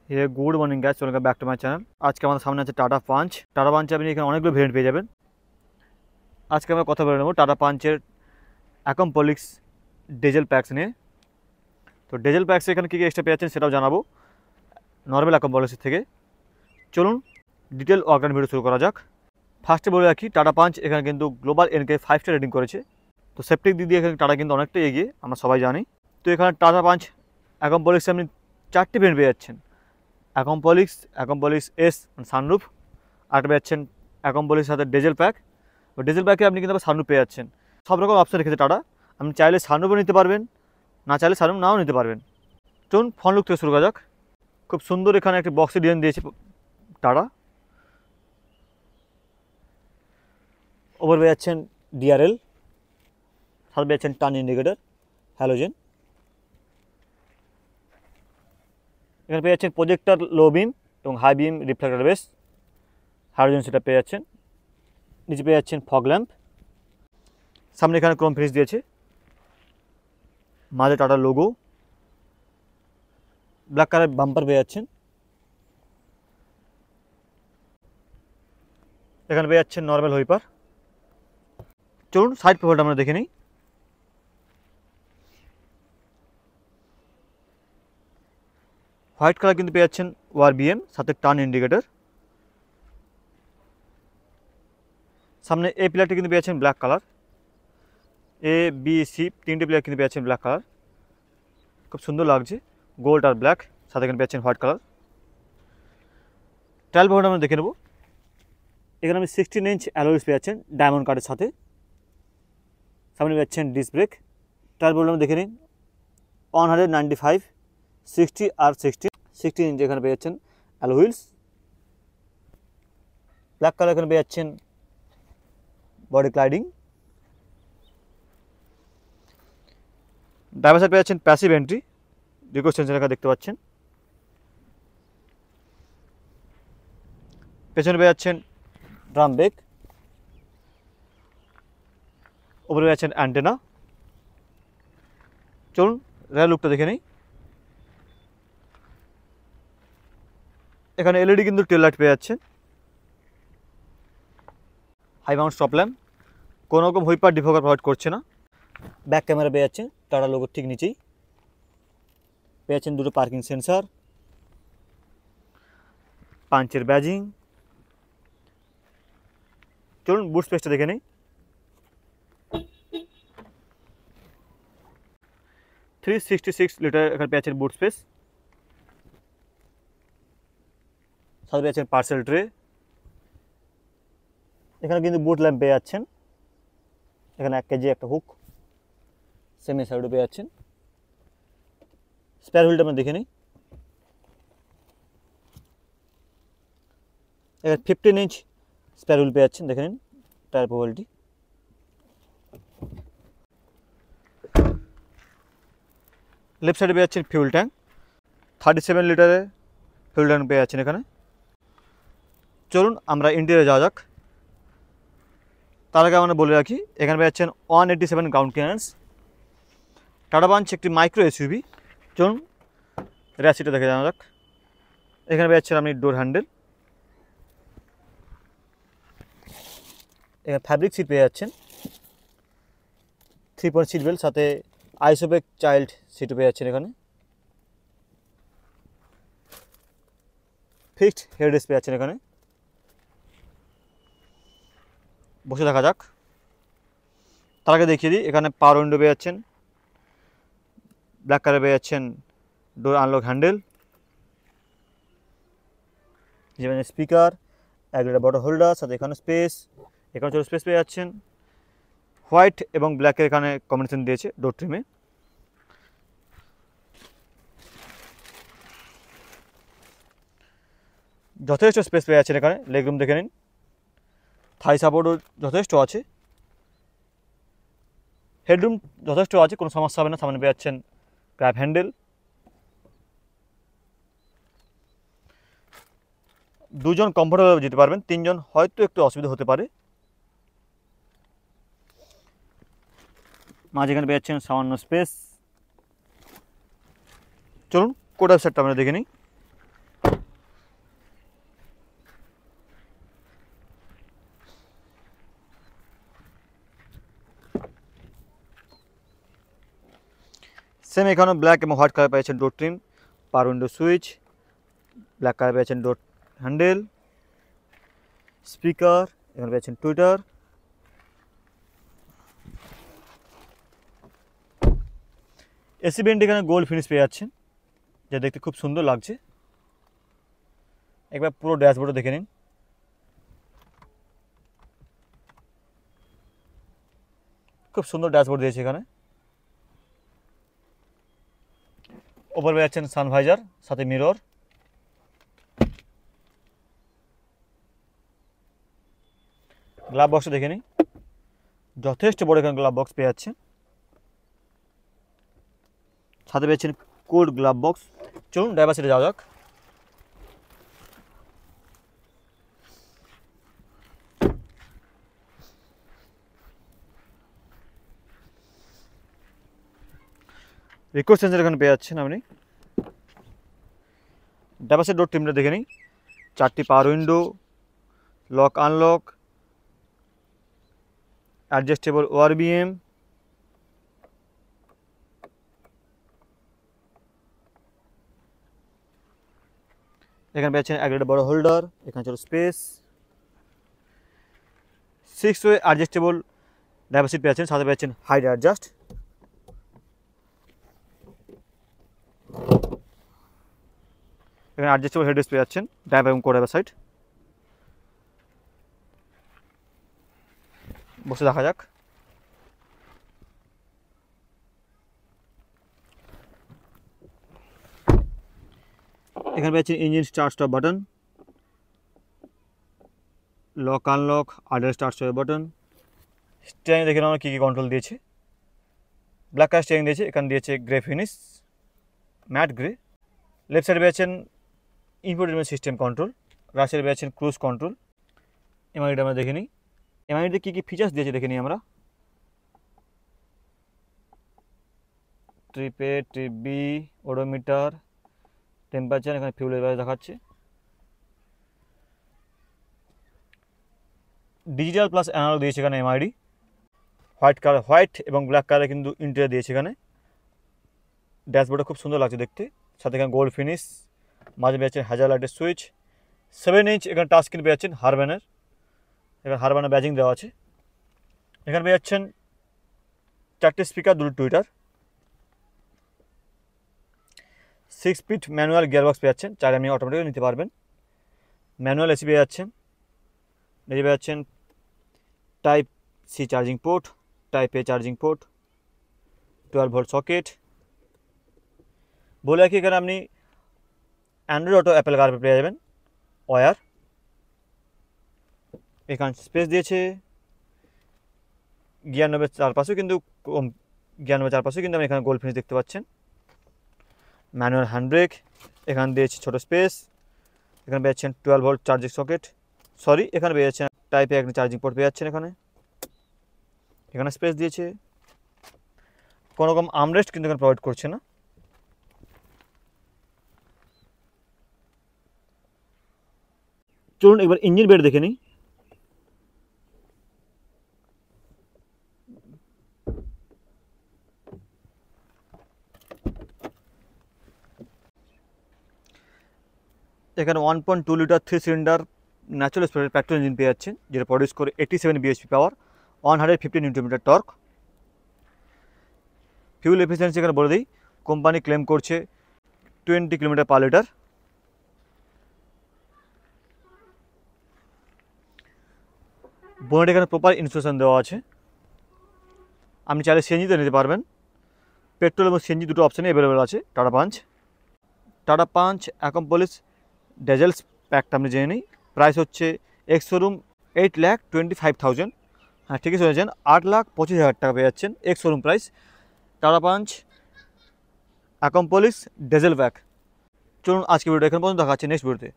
Hey good morning guys, welcome back to my channel. আজকে আমাদের সামনে আছে টাটা পাঞ্চ। টাটা পাঞ্চে আপনি এখানে অনেকগুলো ভেরিয়েন্ট পেয়ে যাবেন। আজকে আমরা কথা বলে নেব টাটা পাঞ্চের অ্যাকম্পলিক্স ডিজেল প্যাক্স নিয়ে। তো ডিজেল প্যাক্সে এখানে কী কী এক্সট্রা পেয়ে যাচ্ছেন সেটাও জানাবো নর্মাল অ্যাকম্পলিক্সের থেকে। চলুন ডিটেল অর্গান ভিডিও শুরু করা যাক। ফার্স্টে বলে রাখি, টাটা পাঞ্চ এখানে কিন্তু গ্লোবাল এনকে 5 স্টার রেটিং করেছে। তো সেফটিক দিক দিয়ে এখানে টাটা কিন্তু অনেকটাই এগিয়ে, আমরা সবাই জানি। তো এখানে টাটা পাঞ্চ অ্যাকম্পলিক্সে আপনি 4টি ভেরিয়েন্ট পেয়ে যাচ্ছেন। অ্যাকম্পলিক্স এস সানরুফ, আরেকটা পেয়ে যাচ্ছেন অ্যাকম্পলিক্সের সাথে ডিজেল প্যাক। ডিজেল প্যাকে আপনি কিন্তু আবার সানরুফ পেয়ে যাচ্ছেন। সব রকম অপশন রেখেছে টাটা, আপনি চাইলে সানরুফও নিতে পারবেন, না চাইলে সানরুফ নাও নিতে পারবেন। চলুন ফ্রন্ট লুক থেকে শুরু করা যাক। খুব সুন্দর এখানে একটি বক্সের ডিজাইন দিয়েছে টাটা। ওপর পেয়ে যাচ্ছেন ডিআরএল, সাথে পেয়ে যাচ্ছেন টার্ন ইন্ডিকেটর, হ্যালোজেন। এখানে পেয়ে যাচ্ছেন প্রজেক্টর লো বিম এবং high beam reflector base, halogen সেটা পেয়ে যাচ্ছেন। নিচে পেয়ে যাচ্ছেন ফগ ল্যাম্প, সামনে এখানে ক্রোম ফিনিশ দিয়েছে, মাঝে টাটার লোগো, ব্ল্যাক কালার বাম্পার পেয়ে যাচ্ছেন। এখানে পেয়ে যাচ্ছেন নর্মাল হুইপার। চলুন সাইড প্রোফাইলটা আমরা দেখে নিই। হোয়াইট কালার কিন্তু পেয়ে যাচ্ছেন ওআরবিএম, সাথে টার্ন ইন্ডিকেটর। সামনে এ পিলারটি কিন্তু পেয়ে যাচ্ছেন black colour, A B C তিনটে পিলার কিন্তু পেয়ে যাচ্ছেন ব্ল্যাক কালার, খুব সুন্দর লাগছে, গোল্ড আর ব্ল্যাক, সাথে এখানে পেয়ে যাচ্ছেন হোয়াইট কালার। টায়ার প্রোফাইলটা আমরা দেখে নেব। এখানে আমি 16 ইঞ্চ অ্যালয় পেয়ে যাচ্ছেন ডায়মন্ড কার্ডের সাথে, সামনে পেয়ে যাচ্ছেন ডিস্ক ব্রেক। টায়ার প্রোফাইলটা আমরা দেখে নিন। 195, 60 আর 16 ইঞ্চ এখানে পেয়ে যাচ্ছেন অ্যালয় হুইলস। ব্ল্যাক কালার এখানে পেয়ে যাচ্ছেন বডি ক্লাইডিং। ড্রাইভার সাইড পেয়ে যাচ্ছেন প্যাসিভ এন্ট্রি, রিকোয়েস্ট সেন্সর এখানে দেখতে পাচ্ছেন। পেছনে পেয়ে যাচ্ছেন ড্রাম ব্রেক, উপরে পেয়ে যাচ্ছেন অ্যান্টেনা। চলুন রেয়ার লুকটা দেখে নিই। এখানে এলইডি কিন্তু টেল লাইট পেয়ে যাচ্ছেন, হাই মাউন্ট স্টপ ল্যাম্প, কোনো রকম হুইপার ডিফোকার প্রোভাইড করছে না। ব্যাক ক্যামেরা পেয়ে যাচ্ছেন টাটা লোগোর ঠিক নিচেই, পেয়ে যাচ্ছেন দুটো পার্কিং সেন্সার, পাঞ্চের ব্যাজিং। চলুন বুট স্পেসটা দেখে নিই। 366 লিটার এখানে পেয়ে যাচ্ছেন বুট স্পেস, সাথে পেয়ে যাচ্ছেন পার্সেল ট্রে। এখানে কিন্তু বুট ল্যাম্প পেয়ে যাচ্ছেন, এখানে 1 কেজি একটা হুক, সেমি সাইডও পেয়ে যাচ্ছেন। স্পেয়ার হুইলটা আমরা দেখে নিই। এখানে 15 ইঞ্চ স্পেয়ার হুইল পেয়ে যাচ্ছেন, দেখে নিন টায়ার প্রোফাইলটি। লেফট সাইডে পেয়ে যাচ্ছেন ফিউল ট্যাঙ্ক, 37 লিটারের ফিউল ট্যাঙ্ক পেয়ে যাচ্ছেন এখানে। চলুন আমরা ইন্টেরিয়রে যাওয়া যাক। তার আগে আমরা বলে রাখি, এখানে পেয়ে যাচ্ছেন 187 গ্রাউন্ড ক্লিয়ারেন্স। টাটা পাঞ্চ একটি মাইক্রো এসইউভি। চলুন রেয়ার সিটে দেখে যাওয়া যাক। এখানে পেয়ে যাচ্ছেন আপনি ডোর হ্যান্ডেল, এখানে ফ্যাব্রিক সিট পেয়ে যাচ্ছেন, 3 পয়েন্ট সিট বেল্ট, সাথে আইসোপেক চাইল্ড সিটও পেয়ে যাচ্ছেন এখানে। ফিক্সড হেডরেস্ট পেয়ে যাচ্ছেন এখানে। বসে দেখা যাক। তার আগে দেখিয়ে দিই, এখানে পাওয়ার উইন্ডো পেয়ে যাচ্ছেন, ব্ল্যাক কালার পেয়ে যাচ্ছেন ডোর আনলক হ্যান্ডেল, যেখানে স্পিকার, একটা বটল হোল্ডার, সাথে এখানে স্পেস, এখানে ছোটো স্পেস পেয়ে যাচ্ছেন। হোয়াইট এবং ব্ল্যাকের এখানে কম্বিনেশন দিয়েছে ডোর ট্রিমে। যথেষ্ট স্পেস পেয়ে যাচ্ছেন এখানে। লেগ রুম দেখে নিন, থাই সাপোর্টও যথেষ্ট আছে, হেডরুম যথেষ্ট আছে, কোনো সমস্যা হবে না। সামনে পেয়ে যাচ্ছেন গ্র্যাব হ্যান্ডেল। দুজন কমফোর্টেবল যেতে পারবেন, 3 জন হয়তো একটু অসুবিধা হতে পারে। মাঝখানে পেয়ে যাচ্ছেন সামান্য স্পেস। চলুন কোডার সেটটা আমরা দেখে নিই। সেম এখানেও ব্ল্যাক এবং হোয়াইট কালার পেয়েছেন door trim, power window switch, black colour পেয়েছেন ডোর হ্যান্ডেল, স্পিকার, এখানে পেয়েছেন টুইটার। এসি ভেন্ট এখানে গোল্ড ফিনিশ পেয়ে যাচ্ছেন, যা দেখতে খুব সুন্দর লাগছে। একবার পুরো ড্যাশবোর্ডে দেখে নিন। খুব সুন্দর ড্যাশবোর্ড দিয়েছে এখানে। ওপর পেয়ে যাচ্ছেন সানভাইজার, সাথে মিরর। গ্লাভ বক্সটা দেখে নিই, যথেষ্ট বড় এখানে গ্লাভ বক্স পেয়ে যাচ্ছে। সাথে পেয়েছেন কোড গ্লাভ বক্স। চলুন ড্রাইভার সিটে যাওয়া যাক। রিকোয়েস্ট সেন্সার এখানে পেয়ে যাচ্ছেন আপনি। ড্রাইভার সিট ডোর ট্রিমটা দেখে নিই, 4টি power window, lock unlock, adjustable ORVM, এখানে পেয়েছেন একটা বড় হোল্ডার, এখানে ছিল space, 6 way adjustable driver seat পেয়েছেন, সাথে পেয়েছেন হাইট অ্যাডজাস্ট। এখানে অ্যাডজাস্টেবল হেডরেস্ট পেয়ে যাচ্ছেন ড্রাইভার এবং কো-ড্রাইভার সাইড। বসে দেখা যাক। এখানে পেয়েছেন engine start stop button, lock unlock, idol start stop button. Steering দেখে আমরা কী কী কন্ট্রোল দিয়েছে। ব্ল্যাক কালার স্টিয়ারিং দিয়েছে, এখানে দিয়েছে grey finish, mat grey. Left সাইডে পেয়েছেন ইনফোটেনমেন্ট সিস্টেম কন্ট্রোল, রাইট সাইডে পেয়েছেন ক্রুজ কন্ট্রোল। এমআইডিটা আমরা দেখে নিই, এমআইডিতে কী কী ফিচার্স দিয়েছে দেখে নিই আমরা। ট্রিপ এ, ট্রিপ বি, ওডোমিটার, টেম্পারেচার, এখানে ফিউল লেভেল দেখাচ্ছে। ডিজিটাল প্লাস অ্যানালগ দিয়েছে এখানে এমআইডি। হোয়াইট কালার, হোয়াইট এবং ব্ল্যাক কালারে কিন্তু ইন্টেরিয়র দিয়েছে এখানে। ড্যাশবোর্ডটা খুব সুন্দর লাগছে দেখতে, সাথে এখানে গোল্ড ফিনিশ, মাঝে পেয়েছেন হ্যাজার লাইটের সুইচ, 7 ইঞ্চ এখানে টাচ স্ক্রিন পেয়ে যাচ্ছেন হারবানের, এখানে হারবানের ব্যাজিং দেওয়া আছে। এখানে পেয়ে যাচ্ছেন 4টে স্পিকার, 2টি টুইটার, 6 স্পিড ম্যানুয়াল গিয়ারবক্স পেয়ে যাচ্ছেন, 4 আপনি অটোমেটিক নিতে পারবেন। ম্যানুয়াল এসি পেয়ে যাচ্ছেন, নিজে পেয়ে যাচ্ছেন type C charging port, type A charging port, 12 volt socket. বলে রাখি এখানে আপনি অ্যান্ড্রয়েড অটো, অ্যাপেল কারপ্লে পেয়ে যাবেন, ওয়্যার। এখানে স্পেস দিয়েছে, গিয়ার নোবের চারপাশেও কিন্তু আপনি এখানে গোল্ড ফিনিশ দেখতে পাচ্ছেন। ম্যানুয়াল হ্যান্ড ব্রেক, এখানে দিয়েছে ছোটো স্পেস, এখানে পেয়ে যাচ্ছেন 12 ভোল্ট চার্জিং সকেট, এখানে পেয়ে যাচ্ছেন টাইপে একটা চার্জিং পোর্ট পেয়ে যাচ্ছেন। এখানে স্পেস দিয়েছে, কোনো রকম আর্মরেস্ট কিন্তু এখানে প্রোভাইড করছে না। চলুন এবার ইঞ্জিন বেড দেখে নিই। এখানে 1.2 litre 3 cylinder natural speed petrol engine পেয়ে যাচ্ছেন, যেটা প্রডিউস করে 87 BSP power, 150 newton metre torque. Fuel efficiency এখানে বলে দিই, কোম্পানি ক্লেম করছে 20 কিলোমিটার পার লিটার। বোনেট এখানে প্রপার ইনস্টলেশন দেওয়া আছে, আপনি চাইলে সিএনজিতে নিতে পারবেন। পেট্রোল এবং সিএনজি দুটো অপশানে অ্যাভেলেবেল আছে টাটা পাঞ্চ অ্যাকম্পলিশ ডেজেলস প্যাকটা আপনি জেনে নিই। প্রাইস হচ্ছে এক্স শোরুম 8,25,000, হ্যাঁ ঠিকই শুনেছেন, 8,25,000 টাকা পেয়ে যাচ্ছেন ex showroom price Tata Punch accomplished diesel pack. চলুন আজকে ভিডিওটা এখানে পর্যন্ত দেখাচ্ছি নেক্সট ভিডিওতে।